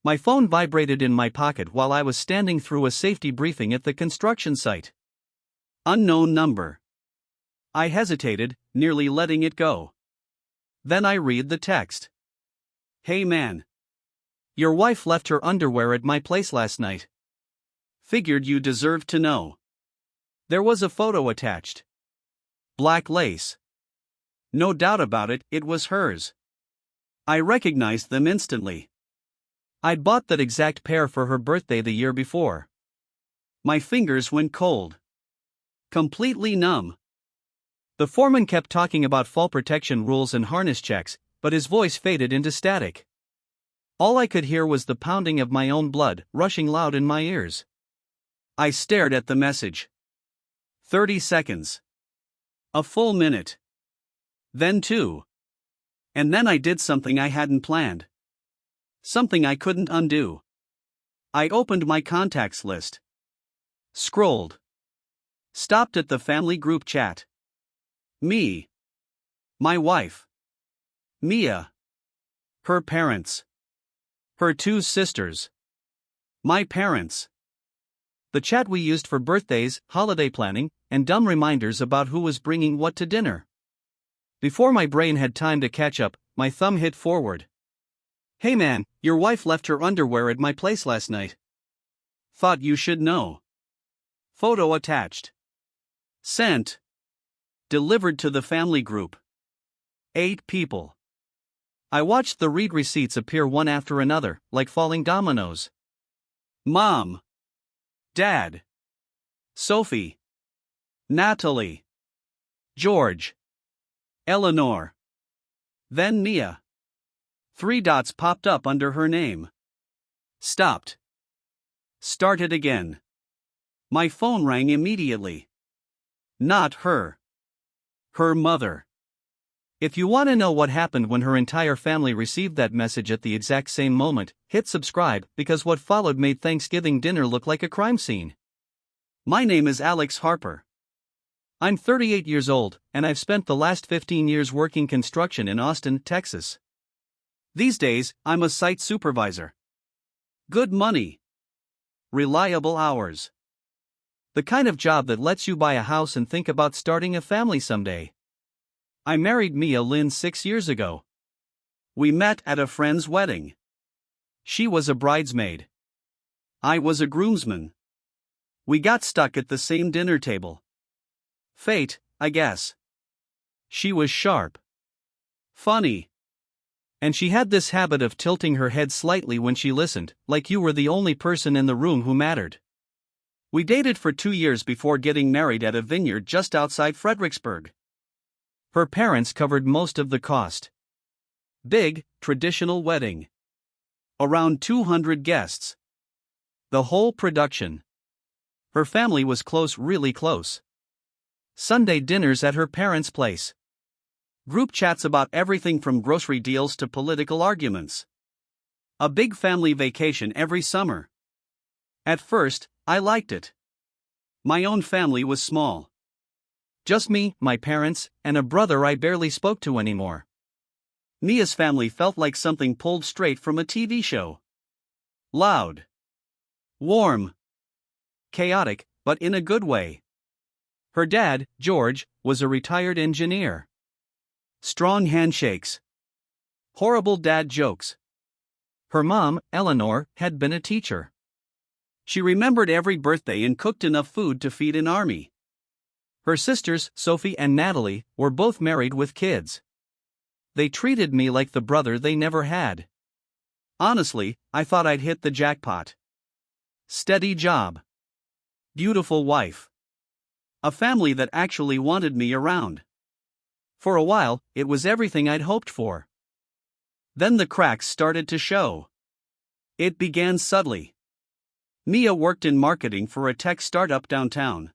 My phone vibrated in my pocket while I was standing through a safety briefing at the construction site. Unknown number. I hesitated, nearly letting it go. Then I read the text. Hey man. Your wife left her underwear at my place last night. Figured you deserved to know. There was a photo attached. Black lace. No doubt about it, it was hers. I recognized them instantly. I'd bought that exact pair for her birthday the year before. My fingers went cold. Completely numb. The foreman kept talking about fall protection rules and harness checks, but his voice faded into static. All I could hear was the pounding of my own blood, rushing loud in my ears. I stared at the message. 30 seconds. A full minute. Then 2. And then I did something I hadn't planned. Something I couldn't undo. I opened my contacts list. Scrolled. Stopped at the family group chat. Me. My wife. Mia. Her parents. Her 2 sisters. My parents. The chat we used for birthdays, holiday planning, and dumb reminders about who was bringing what to dinner. Before my brain had time to catch up, my thumb hit forward. Hey man, your wife left her underwear at my place last night. Thought you should know. Photo attached. Sent. Delivered to the family group. 8 people. I watched the read receipts appear one after another, like falling dominoes. Mom. Dad. Sophie. Natalie. George. Eleanor. Then Mia. 3 dots popped up under her name. Stopped. Started again. My phone rang immediately. Not her. Her mother. If you want to know what happened when her entire family received that message at the exact same moment, hit subscribe, because what followed made Thanksgiving dinner look like a crime scene. My name is Alex Harper. I'm 38 years old, and I've spent the last 15 years working construction in Austin, Texas. These days, I'm a site supervisor. Good money. Reliable hours. The kind of job that lets you buy a house and think about starting a family someday. I married Mia Lynn 6 years ago. We met at a friend's wedding. She was a bridesmaid. I was a groomsman. We got stuck at the same dinner table. Fate, I guess. She was sharp. Funny. And she had this habit of tilting her head slightly when she listened, like you were the only person in the room who mattered. We dated for 2 years before getting married at a vineyard just outside Fredericksburg. Her parents covered most of the cost. Big, traditional wedding. Around 200 guests. The whole production. Her family was close, really close. Sunday dinners at her parents' place. Group chats about everything from grocery deals to political arguments. A big family vacation every summer. At first, I liked it. My own family was small. Just me, my parents, and a brother I barely spoke to anymore. Mia's family felt like something pulled straight from a TV show. Loud. Warm. Chaotic, but in a good way. Her dad, George, was a retired engineer. Strong handshakes. Horrible dad jokes. Her mom, Eleanor, had been a teacher. She remembered every birthday and cooked enough food to feed an army. Her sisters, Sophie and Natalie, were both married with kids. They treated me like the brother they never had. Honestly, I thought I'd hit the jackpot. Steady job. Beautiful wife. A family that actually wanted me around. For a while, it was everything I'd hoped for. Then the cracks started to show. It began subtly. Mia worked in marketing for a tech startup downtown.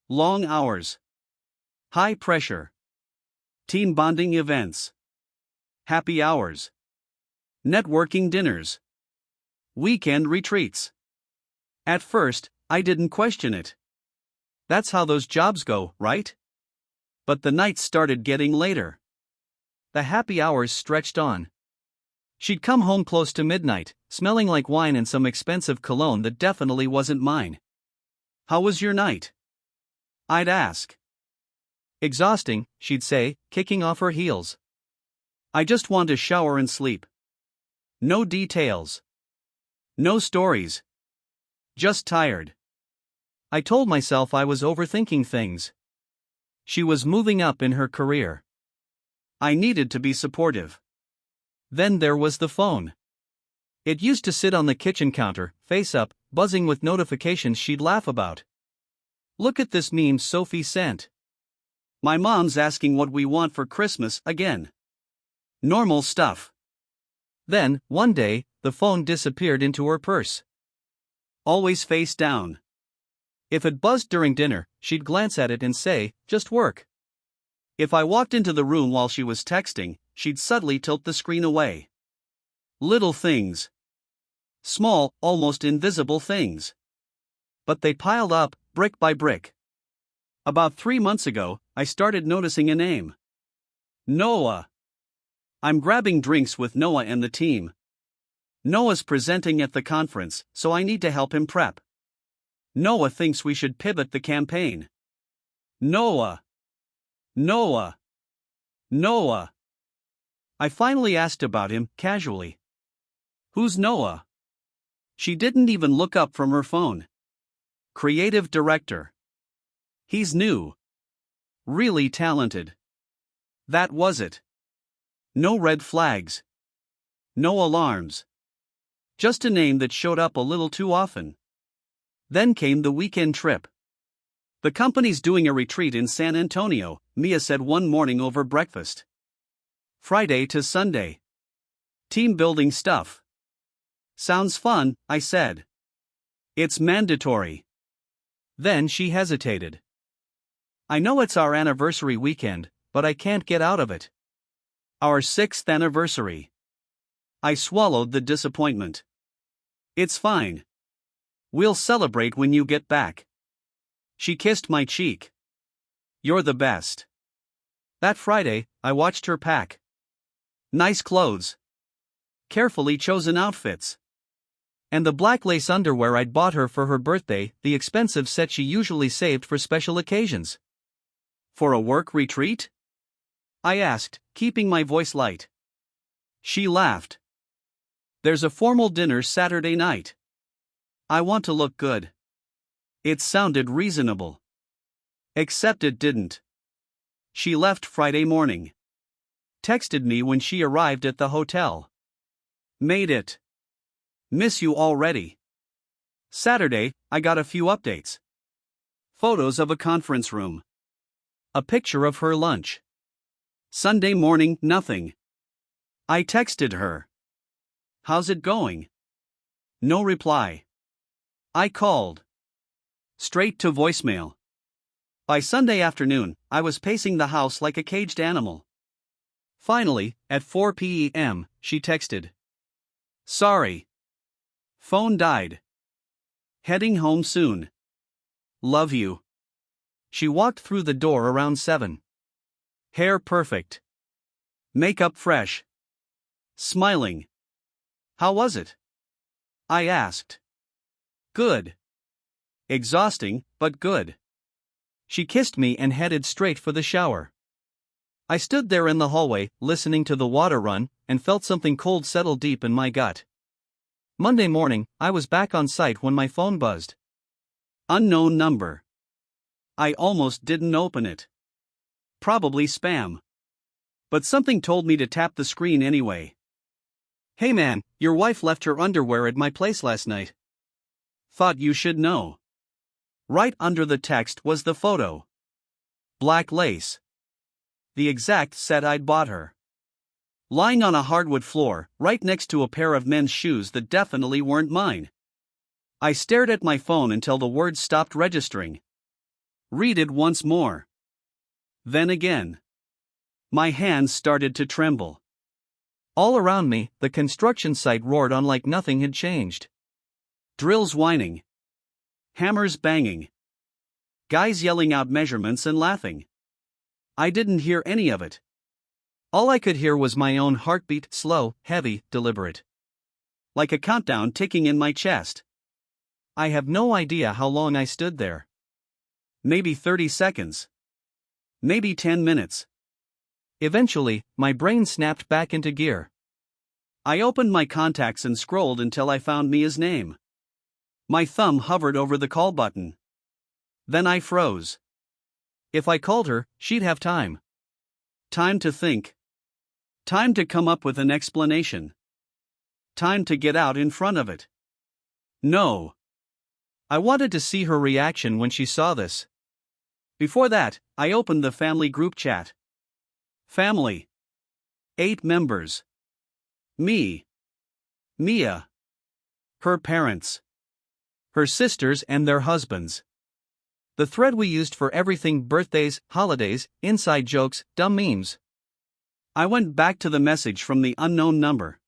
Long hours. High pressure. Team bonding events. Happy hours. Networking dinners. Weekend retreats. At first, I didn't question it. That's how those jobs go, right? But the nights started getting later. The happy hours stretched on. She'd come home close to midnight, smelling like wine and some expensive cologne that definitely wasn't mine. "How was your night?" I'd ask. "Exhausting," she'd say, kicking off her heels. "I just want to shower and sleep. No details. No stories. Just tired." I told myself I was overthinking things. She was moving up in her career. I needed to be supportive. Then there was the phone. It used to sit on the kitchen counter, face up, buzzing with notifications she'd laugh about. "Look at this meme Sophie sent. My mom's asking what we want for Christmas again." Normal stuff. Then, one day, the phone disappeared into her purse. Always face down. If it buzzed during dinner, she'd glance at it and say, "Just work." If I walked into the room while she was texting, she'd subtly tilt the screen away. Little things. Small, almost invisible things. But they piled up, brick by brick. About 3 months ago, I started noticing a name. Noah. I'm grabbing drinks with Noah and the team. Noah's presenting at the conference, so I need to help him prep. Noah thinks we should pivot the campaign. Noah. Noah. Noah. I finally asked about him, casually. "Who's Noah?" She didn't even look up from her phone. Creative director. He's new. Really talented. That was it. No red flags. No alarms. Just a name that showed up a little too often. Then came the weekend trip. "The company's doing a retreat in San Antonio," Mia said one morning over breakfast. "Friday to Sunday. Team building stuff." "Sounds fun," I said. "It's mandatory." Then she hesitated. "I know it's our anniversary weekend, but I can't get out of it." "Our 6th anniversary." I swallowed the disappointment. "It's fine. We'll celebrate when you get back." She kissed my cheek. "You're the best." That Friday, I watched her pack. Nice clothes. Carefully chosen outfits. And the black lace underwear I'd bought her for her birthday, the expensive set she usually saved for special occasions. "For a work retreat?" I asked, keeping my voice light. She laughed. "There's a formal dinner Saturday night. I want to look good." It sounded reasonable. Except it didn't. She left Friday morning. Texted me when she arrived at the hotel. "Made it. Miss you already." Saturday, I got a few updates. Photos of a conference room. A picture of her lunch. Sunday morning, nothing. I texted her. "How's it going?" No reply. I called. Straight to voicemail. By Sunday afternoon, I was pacing the house like a caged animal. Finally, at 4 p.m., she texted. "Sorry. Phone died. Heading home soon. Love you." She walked through the door around 7. Hair perfect. Makeup fresh. Smiling. "How was it?" I asked. "Good. Exhausting, but good." She kissed me and headed straight for the shower. I stood there in the hallway, listening to the water run, and felt something cold settle deep in my gut. Monday morning, I was back on site when my phone buzzed. Unknown number. I almost didn't open it. Probably spam. But something told me to tap the screen anyway. "Hey man, your wife left her underwear at my place last night. Thought you should know." Right under the text was the photo. Black lace. The exact set I'd bought her. Lying on a hardwood floor, right next to a pair of men's shoes that definitely weren't mine. I stared at my phone until the words stopped registering. Read it once more. Then again. My hands started to tremble. All around me, the construction site roared on like nothing had changed. Drills whining. Hammers banging. Guys yelling out measurements and laughing. I didn't hear any of it. All I could hear was my own heartbeat, slow, heavy, deliberate. Like a countdown ticking in my chest. I have no idea how long I stood there. Maybe 30 seconds. Maybe 10 minutes. Eventually, my brain snapped back into gear. I opened my contacts and scrolled until I found Mia's name. My thumb hovered over the call button. Then I froze. If I called her, she'd have time. Time to think. Time to come up with an explanation. Time to get out in front of it. No. I wanted to see her reaction when she saw this. Before that, I opened the family group chat. Family. 8 members. Me. Mia. Her parents. Her sisters and their husbands. The thread we used for everything: birthdays, holidays, inside jokes, dumb memes. I went back to the message from the unknown number.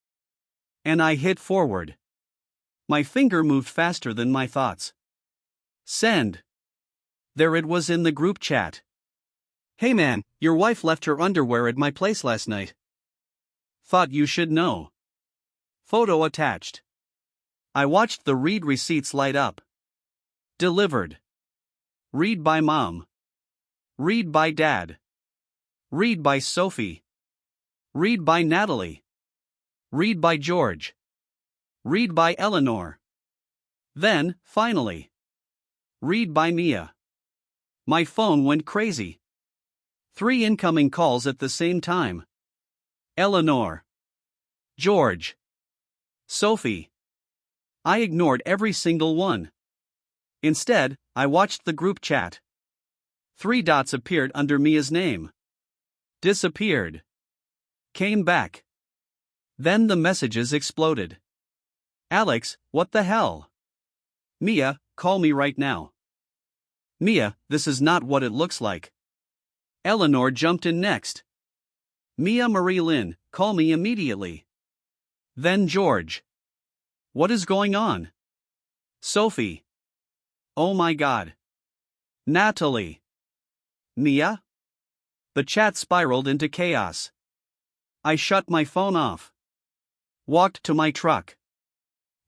And I hit forward. My finger moved faster than my thoughts. Send. There it was in the group chat. Hey man, your wife left her underwear at my place last night. Thought you should know. Photo attached. I watched the read receipts light up. Delivered. Read by Mom. Read by Dad. Read by Sophie. Read by Natalie. Read by George. Read by Eleanor. Then, finally. Read by Mia. My phone went crazy. 3 incoming calls at the same time. Eleanor. George. Sophie. I ignored every single one. Instead, I watched the group chat. 3 dots appeared under Mia's name. Disappeared. Came back. Then the messages exploded. Alex, what the hell? Mia, call me right now. Mia, this is not what it looks like. Eleanor jumped in next. Mia Marie Lynn, call me immediately. Then George. What is going on? Sophie. Oh my God. Natalie. Mia? The chat spiraled into chaos. I shut my phone off. Walked to my truck.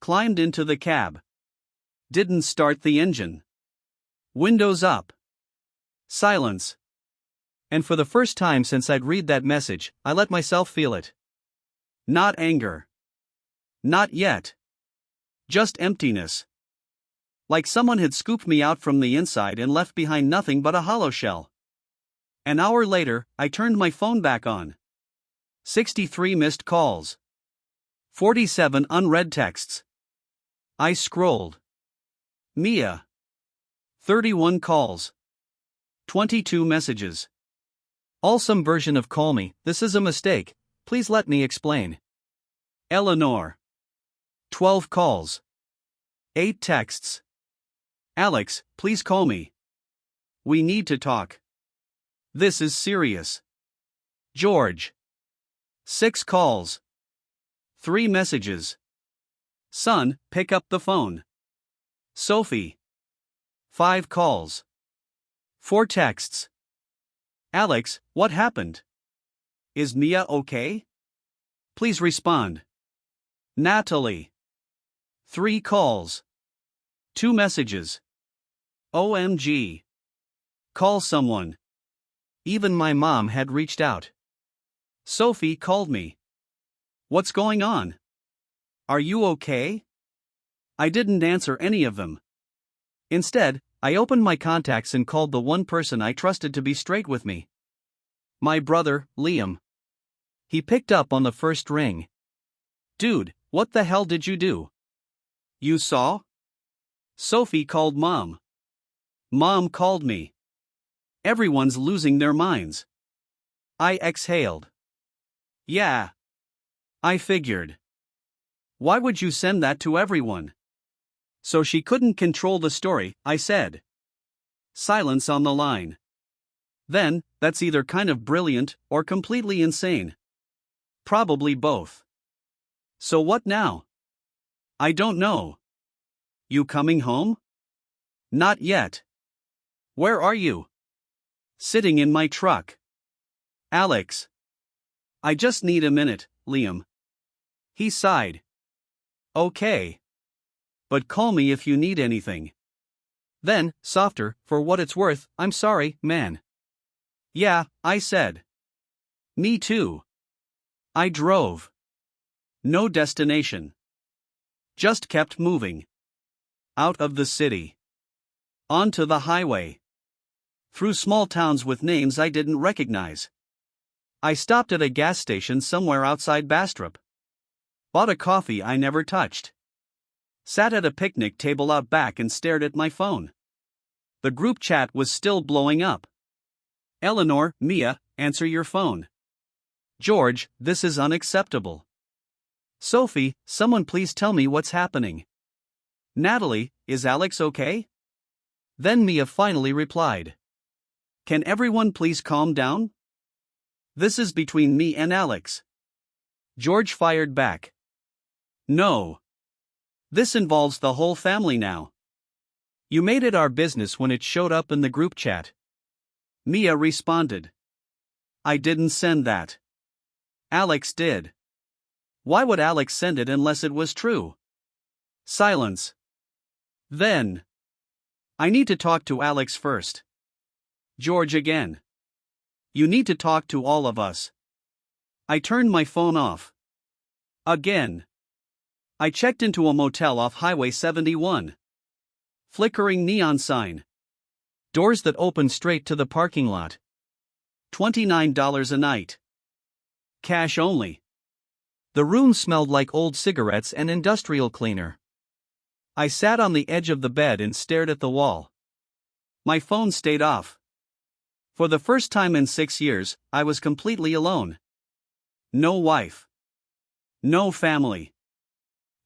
Climbed into the cab. Didn't start the engine. Windows up. Silence. And for the first time since I'd read that message, I let myself feel it. Not anger. Not yet. Just emptiness. Like someone had scooped me out from the inside and left behind nothing but a hollow shell. An hour later, I turned my phone back on. 63 missed calls. 47 unread texts. I scrolled. Mia. 31 calls. 22 messages. All some version of call me, this is a mistake, please let me explain. Eleanor. 12 calls. 8 texts. Alex, please call me. We need to talk. This is serious. George. 6 calls. 3 messages. Son, pick up the phone. Sophie. 5 calls. 4 texts. Alex, what happened? Is Mia okay? Please respond. Natalie. 3 calls. 2 messages. OMG. Call someone. Even my mom had reached out. Sophie called me. What's going on? Are you okay? I didn't answer any of them. Instead, I opened my contacts and called the one person I trusted to be straight with me. My brother, Liam. He picked up on the first ring. Dude, what the hell did you do? You saw? Sophie called Mom. Mom called me. Everyone's losing their minds. I exhaled. Yeah. I figured. Why would you send that to everyone? So she couldn't control the story, I said. Silence on the line. Then, that's either kind of brilliant or completely insane. Probably both. So what now? I don't know. You coming home? Not yet. Where are you? Sitting in my truck. Alex. I just need a minute, Liam. He sighed. Okay. But call me if you need anything. Then, softer, for what it's worth, I'm sorry, man. Yeah, I said. Me too. I drove. No destination. Just kept moving. Out of the city. Onto the highway. Through small towns with names I didn't recognize. I stopped at a gas station somewhere outside Bastrop. Bought a coffee I never touched. Sat at a picnic table out back and stared at my phone. The group chat was still blowing up. Eleanor, Mia, answer your phone. George, this is unacceptable. Sophie, someone please tell me what's happening. Natalie, is Alex okay? Then Mia finally replied. Can everyone please calm down? This is between me and Alex. George fired back. No. This involves the whole family now. You made it our business when it showed up in the group chat. Mia responded. I didn't send that. Alex did. Why would Alex send it unless it was true? Silence. Then. I need to talk to Alex first. George again. You need to talk to all of us. I turned my phone off. Again. I checked into a motel off Highway 71. Flickering neon sign. Doors that open straight to the parking lot. $29 a night. Cash only. The room smelled like old cigarettes and industrial cleaner. I sat on the edge of the bed and stared at the wall. My phone stayed off. For the first time in 6 years, I was completely alone. No wife. No family.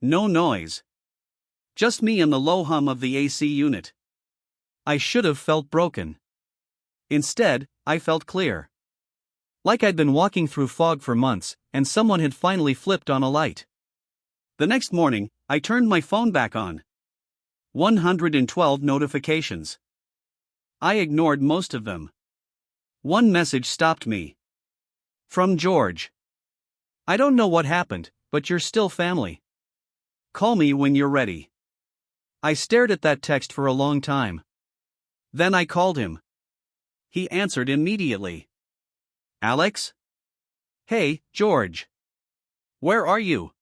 No noise. Just me and the low hum of the AC unit. I should have felt broken. Instead, I felt clear. Like I'd been walking through fog for months, and someone had finally flipped on a light. The next morning, I turned my phone back on. 112 notifications. I ignored most of them. One message stopped me. From George. I don't know what happened, but you're still family. Call me when you're ready. I stared at that text for a long time. Then I called him. He answered immediately. Alex? Hey, George. Where are you?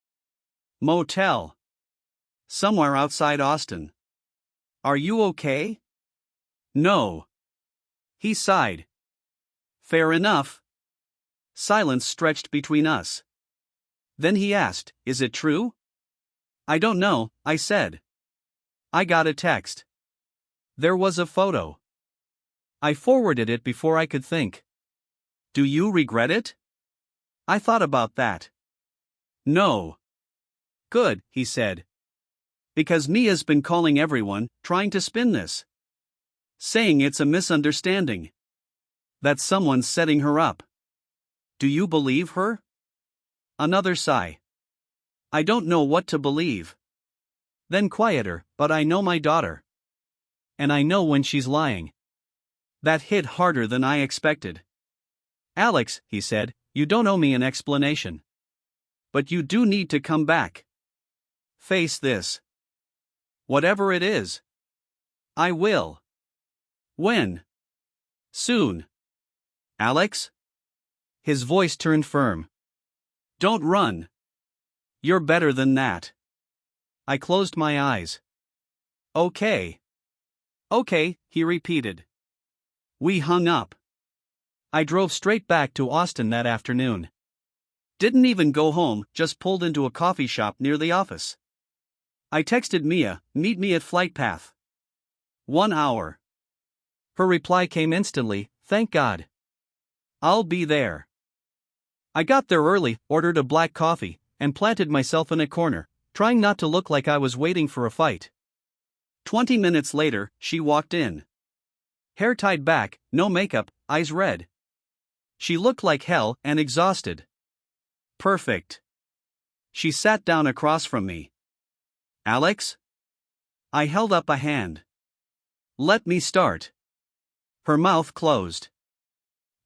Motel. Somewhere outside Austin. Are you okay? No. He sighed. Fair enough. Silence stretched between us. Then he asked, is it true? I don't know, I said. I got a text. There was a photo. I forwarded it before I could think. Do you regret it? I thought about that. No. Good, he said. Because Mia's been calling everyone, trying to spin this. Saying it's a misunderstanding. That someone's setting her up. Do you believe her? Another sigh. I don't know what to believe. Then quieter, but I know my daughter. And I know when she's lying. That hit harder than I expected. Alex, he said, you don't owe me an explanation. But you do need to come back. Face this. Whatever it is. I will. When? Soon. Alex? His voice turned firm. Don't run. You're better than that. I closed my eyes. Okay. Okay, he repeated. We hung up. I drove straight back to Austin that afternoon. Didn't even go home, just pulled into a coffee shop near the office. I texted Mia, meet me at Flight Path. 1 hour. Her reply came instantly, thank God. I'll be there. I got there early, ordered a black coffee, and planted myself in a corner, trying not to look like I was waiting for a fight. 20 minutes later, she walked in. Hair tied back, no makeup, eyes red. She looked like hell and exhausted. Perfect. She sat down across from me. Alex? I held up a hand. Let me start. Her mouth closed.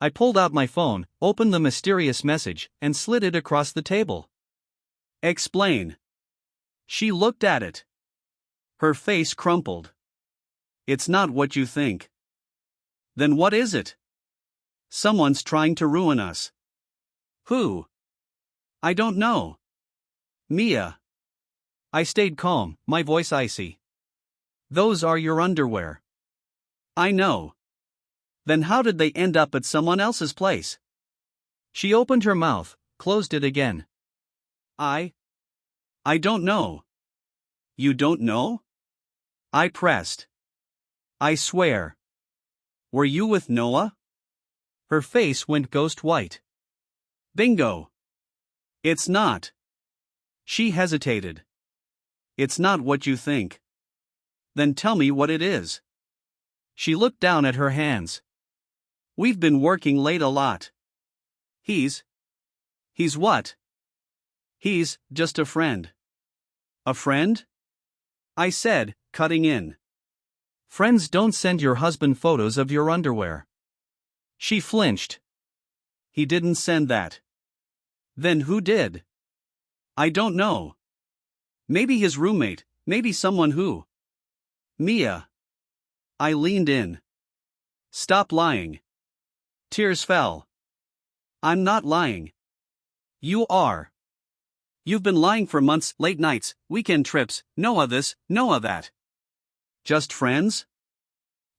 I pulled out my phone, opened the mysterious message, and slid it across the table. Explain. She looked at it. Her face crumpled. It's not what you think. Then what is it? Someone's trying to ruin us. Who? I don't know. Mia. I stayed calm, my voice icy. Those are your underwear. I know. Then how did they end up at someone else's place? She opened her mouth, closed it again. I don't know. You don't know? I pressed. I swear. Were you with Noah? Her face went ghost white. Bingo. It's not. She hesitated. It's not what you think. Then tell me what it is. She looked down at her hands. We've been working late a lot. He's what? He's just a friend. A friend? I said, cutting in. Friends don't send your husband photos of your underwear. She flinched. He didn't send that. Then who did? I don't know. Maybe his roommate, maybe someone who. Mia. I leaned in. Stop lying. Tears fell. I'm not lying. You are. You've been lying for months, late nights, weekend trips, Noah this, Noah that. Just friends?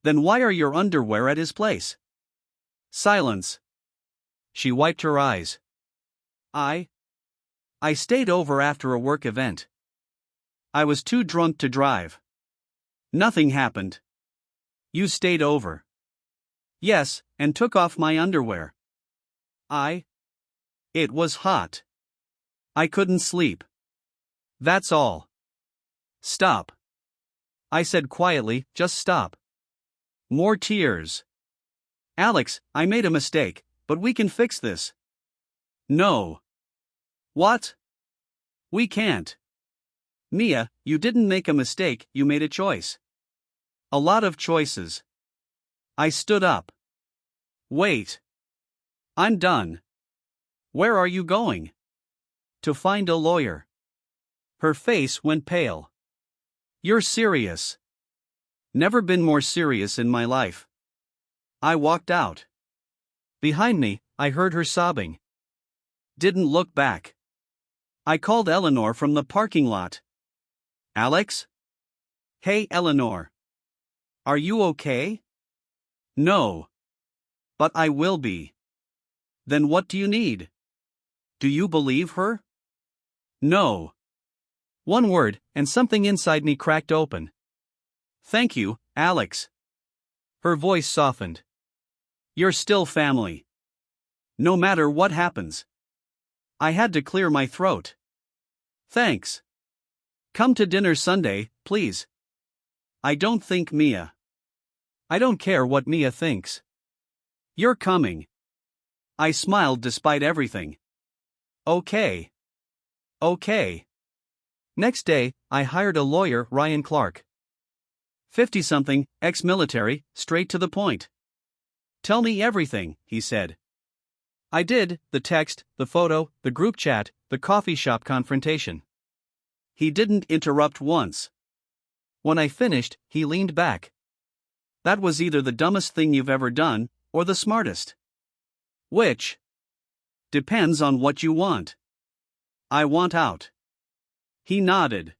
Then why are your underwear at his place? Silence. She wiped her eyes. I stayed over after a work event. I was too drunk to drive. Nothing happened. You stayed over. Yes, and took off my underwear. It was hot. I couldn't sleep. That's all. Stop. I said quietly, just stop. More tears. Alex, I made a mistake, but we can fix this. No. What? We can't. Mia, you didn't make a mistake, you made a choice. A lot of choices. I stood up. Wait. I'm done. Where are you going? To find a lawyer. Her face went pale. You're serious. Never been more serious in my life. I walked out. Behind me, I heard her sobbing. Didn't look back. I called Eleanor from the parking lot. Alex? Hey, Eleanor. Are you okay? No. But I will be. Then what do you need? Do you believe her? No. One word, and something inside me cracked open. Thank you, Alex. Her voice softened. You're still family. No matter what happens. I had to clear my throat. Thanks. Come to dinner Sunday, please. I don't think Mia. I don't care what Mia thinks. You're coming. I smiled despite everything. Okay. Okay. Next day, I hired a lawyer, Ryan Clark. 50-something, ex-military, straight to the point. Tell me everything, he said. I did, the text, the photo, the group chat, the coffee shop confrontation. He didn't interrupt once. When I finished, he leaned back. That was either the dumbest thing you've ever done, or the smartest. Which? Depends on what you want. I want out. He nodded.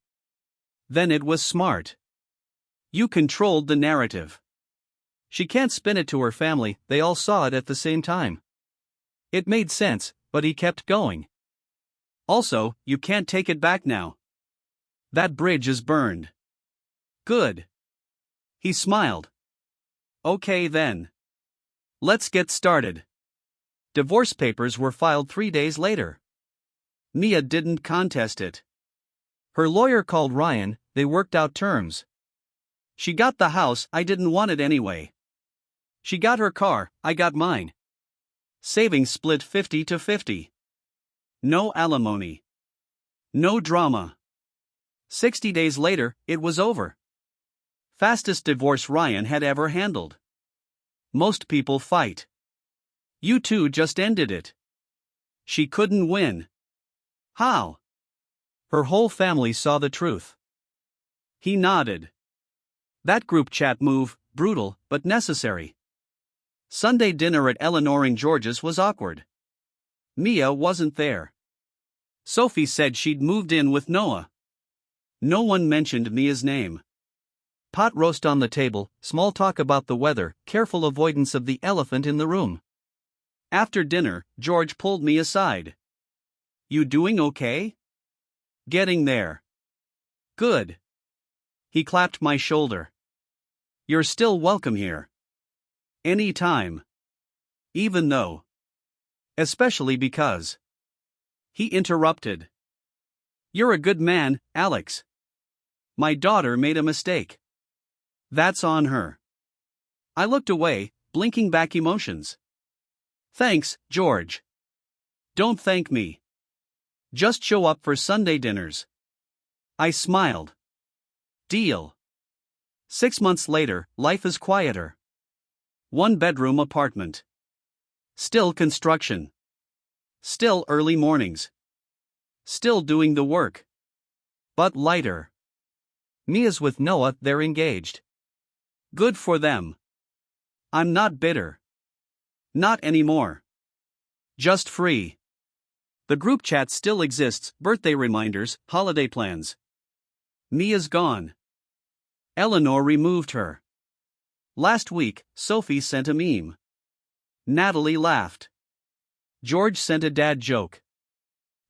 Then it was smart. You controlled the narrative. She can't spin it to her family, they all saw it at the same time. It made sense, but he kept going. Also, you can't take it back now. That bridge is burned. Good. He smiled. Okay then. Let's get started. Divorce papers were filed 3 days later. Mia didn't contest it. Her lawyer called Ryan, they worked out terms. She got the house, I didn't want it anyway. She got her car, I got mine. Savings split 50-50. No alimony. No drama. 60 days later, it was over. Fastest divorce Ryan had ever handled. Most people fight. You two just ended it. She couldn't win. How? Her whole family saw the truth. He nodded. That group chat move, brutal, but necessary. Sunday dinner at Eleanor and George's was awkward. Mia wasn't there. Sophie said she'd moved in with Noah. No one mentioned Mia's name. Pot roast on the table, small talk about the weather, careful avoidance of the elephant in the room. After dinner, George pulled me aside. You doing okay? Getting there. Good. He clapped my shoulder. You're still welcome here. Any time. Even though. Especially because. He interrupted. You're a good man, Alex. My daughter made a mistake. That's on her. I looked away, blinking back emotions. Thanks, George. Don't thank me. Just show up for Sunday dinners. I smiled. Deal. 6 months later, life is quieter. 1-bedroom apartment. Still construction. Still early mornings. Still doing the work. But lighter. Mia's with Noah, they're engaged. Good for them. I'm not bitter. Not anymore. Just free. The group chat still exists, birthday reminders, holiday plans. Mia's gone. Eleanor removed her. Last week, Sophie sent a meme. Natalie laughed. George sent a dad joke.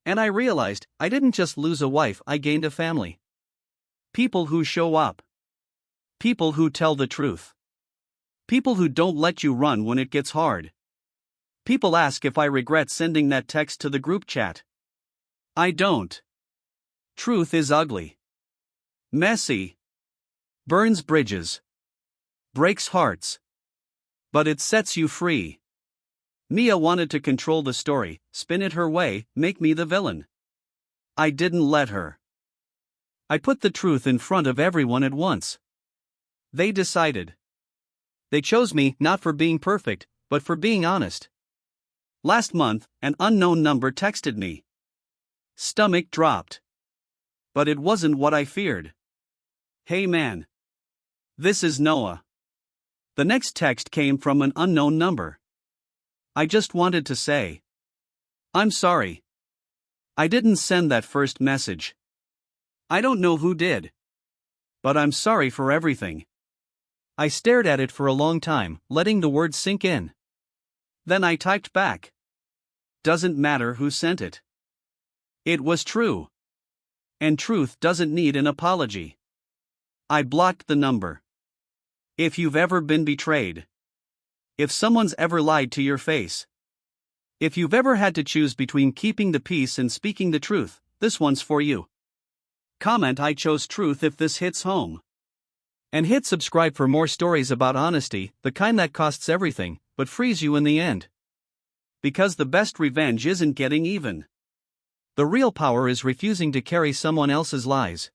And I realized, I didn't just lose a wife, I gained a family. People who show up. People who tell the truth. People who don't let you run when it gets hard. People ask if I regret sending that text to the group chat. I don't. Truth is ugly. Messy. Burns bridges. Breaks hearts. But it sets you free. Mia wanted to control the story, spin it her way, make me the villain. I didn't let her. I put the truth in front of everyone at once. They decided. They chose me not for being perfect, but for being honest. Last month, an unknown number texted me. Stomach dropped. But it wasn't what I feared. Hey man. This is Noah. The next text came from an unknown number. I just wanted to say. I'm sorry. I didn't send that first message. I don't know who did. But I'm sorry for everything. I stared at it for a long time, letting the words sink in. Then I typed back. Doesn't matter who sent it. It was true. And truth doesn't need an apology. I blocked the number. If you've ever been betrayed. If someone's ever lied to your face. If you've ever had to choose between keeping the peace and speaking the truth, this one's for you. Comment I chose truth if this hits home. And hit subscribe for more stories about honesty, the kind that costs everything, but frees you in the end. Because the best revenge isn't getting even. The real power is refusing to carry someone else's lies.